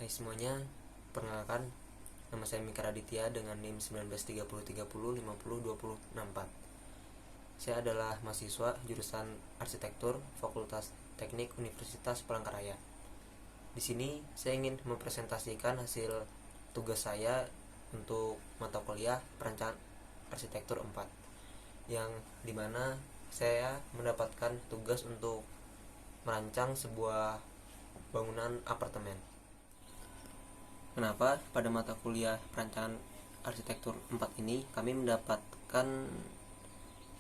Hai semuanya, perkenalkan nama saya Mika Raditya dengan NIM 193030502064. Saya adalah mahasiswa jurusan Arsitektur Fakultas Teknik Universitas Palangkaraya. Di sini saya ingin mempresentasikan hasil tugas saya untuk mata kuliah Perencanaan Arsitektur 4, yang dimana saya mendapatkan tugas untuk merancang sebuah bangunan apartemen. Kenapa pada mata kuliah Perencanaan Arsitektur 4 ini kami mendapatkan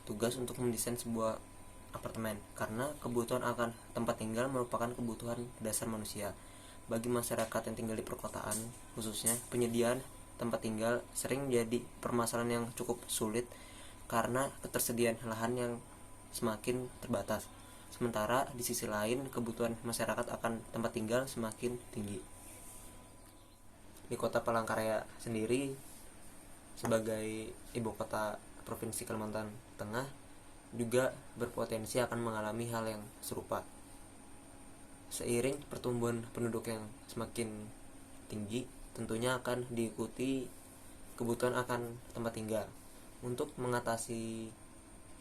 tugas untuk mendesain sebuah apartemen? Karena kebutuhan akan tempat tinggal merupakan kebutuhan dasar manusia. Bagi masyarakat yang tinggal di perkotaan, khususnya penyediaan tempat tinggal sering menjadi permasalahan yang cukup sulit karena ketersediaan lahan yang semakin terbatas. Sementara di sisi lain, kebutuhan masyarakat akan tempat tinggal semakin tinggi. Di kota Palangkaraya sendiri, sebagai ibu kota Provinsi Kalimantan Tengah, juga berpotensi akan mengalami hal yang serupa. Seiring pertumbuhan penduduk yang semakin tinggi, tentunya akan diikuti kebutuhan akan tempat tinggal. Untuk mengatasi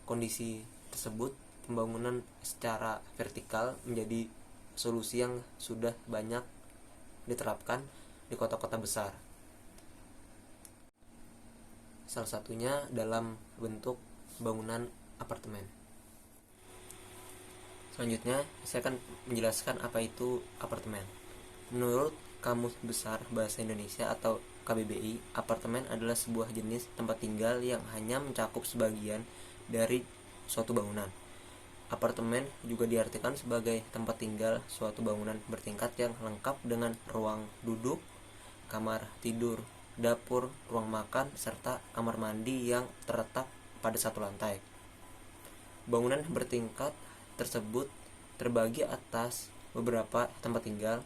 kondisi tersebut, pembangunan secara vertikal menjadi solusi yang sudah banyak diterapkan di kota-kota besar. Salah satunya dalam bentuk bangunan apartemen. Selanjutnya, saya akan menjelaskan apa itu apartemen. Menurut Kamus Besar Bahasa Indonesia atau KBBI, apartemen adalah sebuah jenis tempat tinggal yang hanya mencakup sebagian dari suatu bangunan. Apartemen juga diartikan sebagai tempat tinggal suatu bangunan bertingkat yang lengkap dengan ruang duduk, kamar tidur, dapur, ruang makan, serta kamar mandi yang terletak pada satu lantai. Bangunan bertingkat tersebut terbagi atas beberapa tempat tinggal.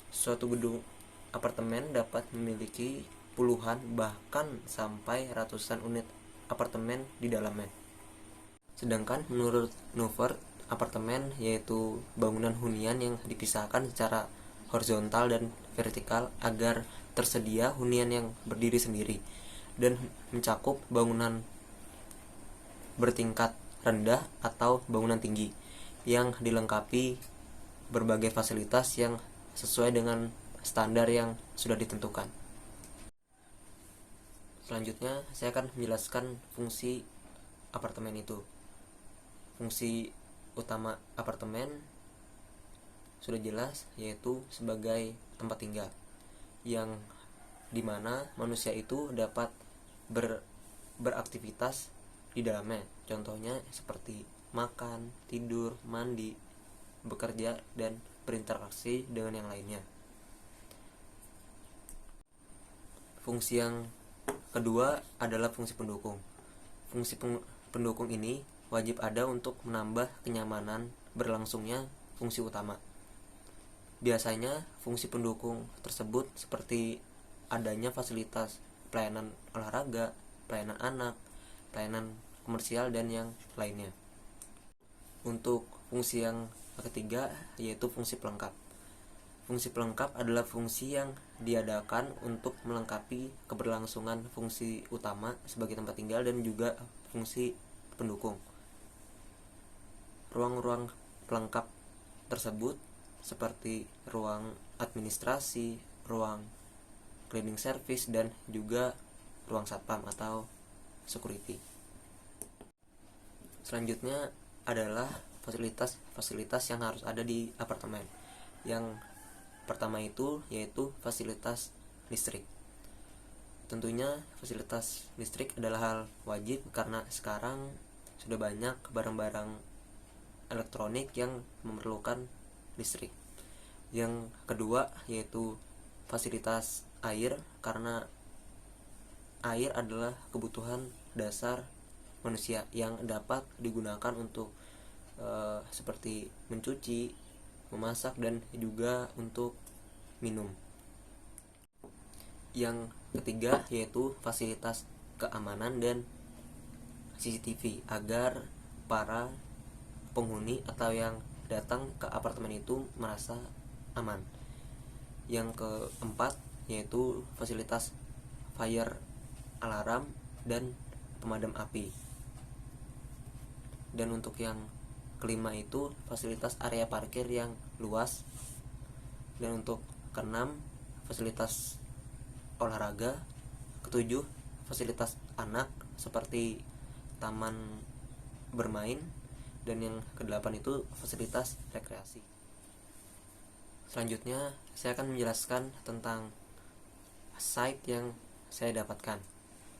Suatu gedung apartemen dapat memiliki puluhan bahkan sampai ratusan unit apartemen di dalamnya. Sedangkan menurut Nuver, apartemen yaitu bangunan hunian yang dipisahkan secara horizontal dan vertikal agar tersedia hunian yang berdiri sendiri dan mencakup bangunan bertingkat rendah atau bangunan tinggi yang dilengkapi berbagai fasilitas yang sesuai dengan standar yang sudah ditentukan. Selanjutnya, saya akan menjelaskan fungsi apartemen itu. Fungsi utama apartemen sudah jelas, yaitu sebagai tempat tinggal yang dimana manusia itu dapat beraktivitas di dalamnya. Contohnya seperti makan, tidur, mandi, bekerja, dan berinteraksi dengan yang lainnya. Fungsi yang kedua adalah fungsi pendukung. Fungsi pendukung ini wajib ada untuk menambah kenyamanan berlangsungnya fungsi utama. Biasanya fungsi pendukung tersebut seperti adanya fasilitas pelayanan olahraga, pelayanan anak, pelayanan komersial, dan yang lainnya. Untuk fungsi yang ketiga yaitu fungsi pelengkap. Fungsi pelengkap adalah fungsi yang diadakan untuk melengkapi keberlangsungan fungsi utama sebagai tempat tinggal dan juga fungsi pendukung. Ruang-ruang pelengkap tersebut seperti ruang administrasi, ruang cleaning service, dan juga ruang satpam atau security. Selanjutnya adalah fasilitas-fasilitas yang harus ada di apartemen. Yang pertama itu yaitu fasilitas listrik. Tentunya fasilitas listrik adalah hal wajib karena sekarang sudah banyak barang-barang elektronik yang memerlukan listrik. Yang kedua yaitu fasilitas air, karena air adalah kebutuhan dasar manusia yang dapat digunakan untuk seperti mencuci, memasak, dan juga untuk minum. Yang ketiga yaitu fasilitas keamanan dan CCTV agar para penghuni atau yang datang ke apartemen itu merasa aman. Yang keempat yaitu fasilitas fire alarm dan pemadam api. Dan untuk yang kelima itu fasilitas area parkir yang luas. Dan untuk keenam fasilitas olahraga. Ketujuh fasilitas anak seperti taman bermain. Dan yang kedelapan itu fasilitas rekreasi. Selanjutnya saya akan menjelaskan tentang site yang saya dapatkan.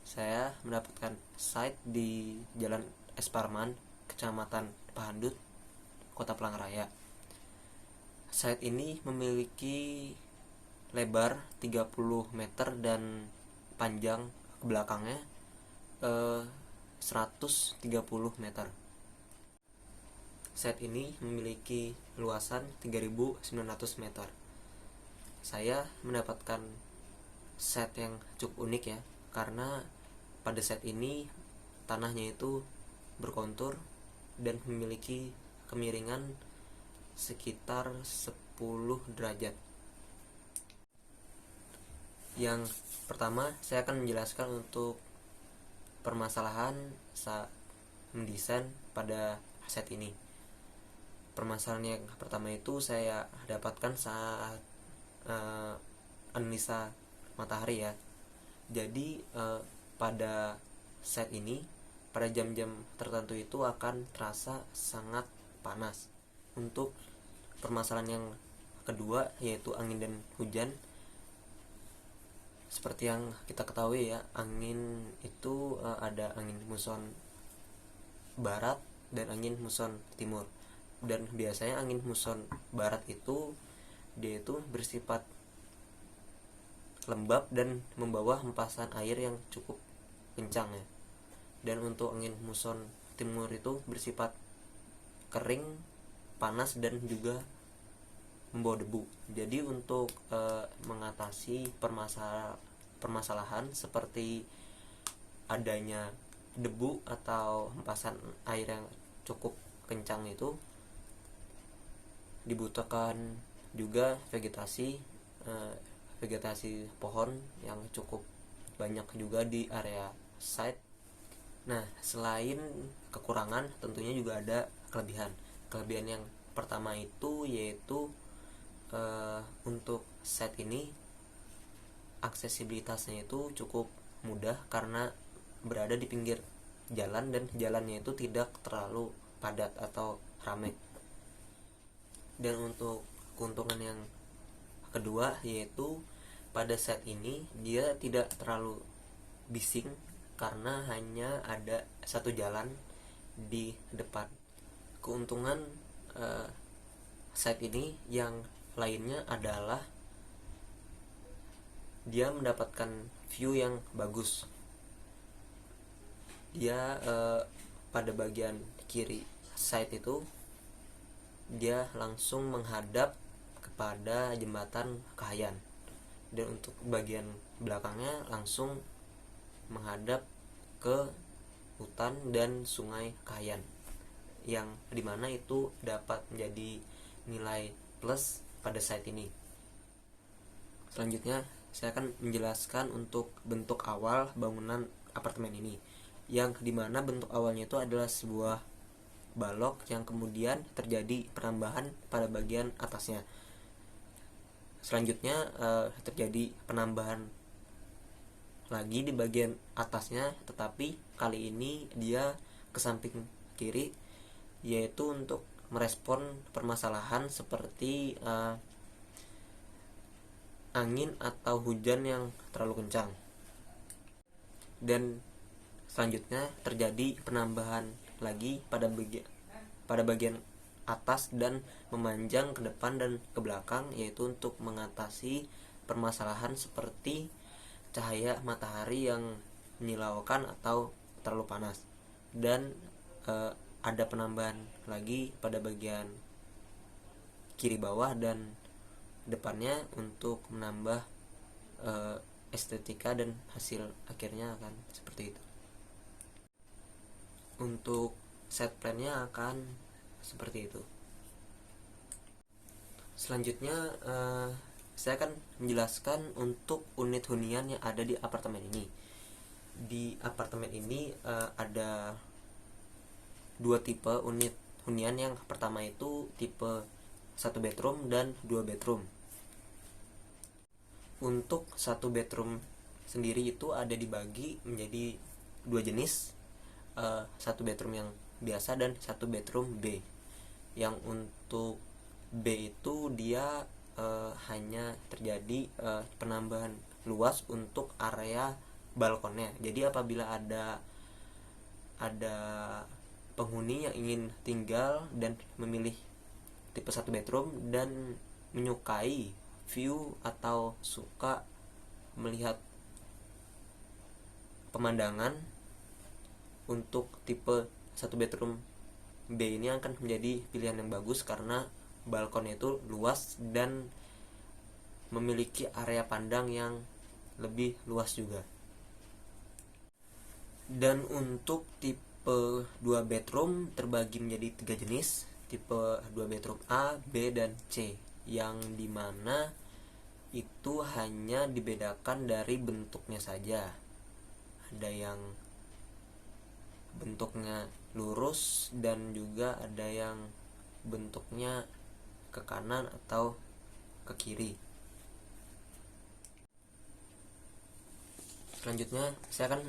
Saya mendapatkan site di Jalan Es Parman, Kecamatan Pahandut, Kota Palangkaraya. Site ini memiliki lebar 30 meter dan panjang ke belakangnya 130 meter. Site ini memiliki luasan 3.900 meter. Saya mendapatkan site yang cukup unik ya, karena pada site ini tanahnya itu berkontur dan memiliki kemiringan sekitar 10 derajat. Yang pertama, saya akan menjelaskan untuk permasalahan saat mendesain pada site ini. Permasalahan yang pertama itu saya dapatkan saat analisa matahari ya. Jadi pada site ini pada jam-jam tertentu itu akan terasa sangat panas. Untuk permasalahan yang kedua yaitu angin dan hujan. Seperti yang kita ketahui ya, angin itu ada angin muson barat dan angin muson timur. Dan biasanya angin muson barat itu dia itu bersifat lembab dan membawa hempasan air yang cukup kencang ya. Dan untuk angin muson timur itu bersifat kering, panas dan juga membawa debu. Jadi untuk mengatasi permasalahan seperti adanya debu atau hempasan air yang cukup kencang itu, dibutuhkan juga vegetasi pohon yang cukup banyak juga di area site. Nah, selain kekurangan tentunya juga ada kelebihan. Kelebihan yang pertama itu yaitu untuk site ini aksesibilitasnya itu cukup mudah karena berada di pinggir jalan dan jalannya itu tidak terlalu padat atau ramai. Dan untuk keuntungan yang kedua yaitu pada site ini dia tidak terlalu bising karena hanya ada satu jalan di depan. Keuntungan site ini yang lainnya adalah dia mendapatkan view yang bagus. Dia pada bagian kiri site itu dia langsung menghadap kepada jembatan Kahayan, dan untuk bagian belakangnya langsung menghadap ke hutan dan sungai Kahayan, yang dimana itu dapat menjadi nilai plus pada site ini. Selanjutnya saya akan menjelaskan untuk bentuk awal bangunan apartemen ini, yang dimana bentuk awalnya itu adalah sebuah balok yang kemudian terjadi penambahan pada bagian atasnya. Selanjutnya terjadi penambahan lagi di bagian atasnya, tetapi kali ini dia ke samping kiri, yaitu untuk merespon permasalahan seperti angin atau hujan yang terlalu kencang. Dan selanjutnya terjadi penambahan lagi pada bagian atas dan memanjang ke depan dan ke belakang, yaitu untuk mengatasi permasalahan seperti cahaya matahari yang menyilaukan atau terlalu panas. Dan ada penambahan lagi pada bagian kiri bawah dan depannya untuk menambah estetika dan hasil akhirnya akan seperti itu. Untuk set plan-nya akan seperti itu. Selanjutnya saya akan menjelaskan untuk unit hunian yang ada di apartemen ini. Di apartemen ini ada dua tipe unit hunian. Yang pertama itu tipe 1 bedroom dan 2 bedroom. Untuk 1 bedroom sendiri itu ada dibagi menjadi dua jenis, 1 bedroom yang biasa dan 1 bedroom B. Yang untuk B itu dia hanya terjadi penambahan luas untuk area balkonnya. Jadi apabila ada penghuni yang ingin tinggal dan memilih tipe 1 bedroom dan menyukai view atau suka melihat pemandangan, untuk tipe 1 bedroom B ini akan menjadi pilihan yang bagus karena balkonnya itu luas dan memiliki area pandang yang lebih luas juga. Dan untuk tipe 2 bedroom terbagi menjadi 3 jenis, tipe 2 bedroom A, B, dan C, yang dimana itu hanya dibedakan dari bentuknya saja. Ada yang bentuknya lurus dan juga ada yang bentuknya ke kanan atau ke kiri. Selanjutnya saya akan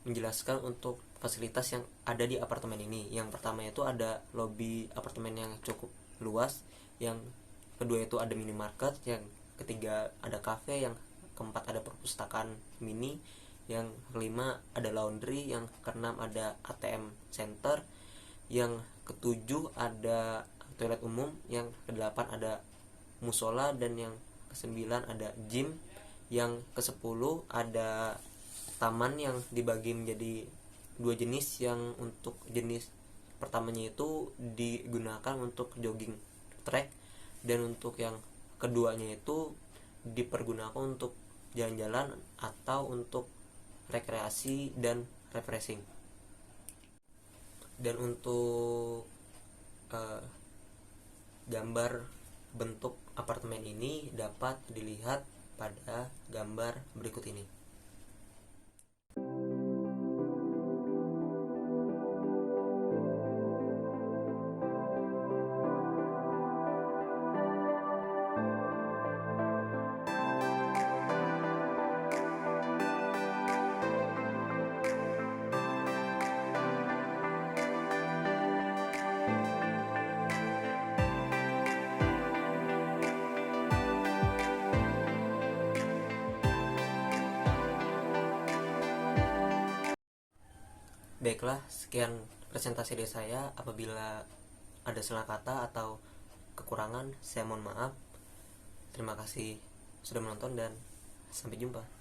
menjelaskan untuk fasilitas yang ada di apartemen ini. Yang pertama itu ada lobi apartemen yang cukup luas, yang kedua itu ada minimarket, yang ketiga ada cafe, yang keempat ada perpustakaan mini, yang kelima ada laundry, yang keenam ada ATM center, yang ketujuh ada toilet umum, yang kedelapan ada musola, dan yang kesembilan ada gym, yang kesepuluh ada taman yang dibagi menjadi dua jenis. Yang untuk jenis pertamanya itu digunakan untuk jogging track, dan untuk yang keduanya itu dipergunakan untuk jalan-jalan atau untuk rekreasi dan refreshing. Dan untuk gambar bentuk apartemen ini dapat dilihat pada gambar berikut ini. Baiklah, sekian presentasi dari saya. Apabila ada salah kata atau kekurangan, saya mohon maaf. Terima kasih sudah menonton dan sampai jumpa.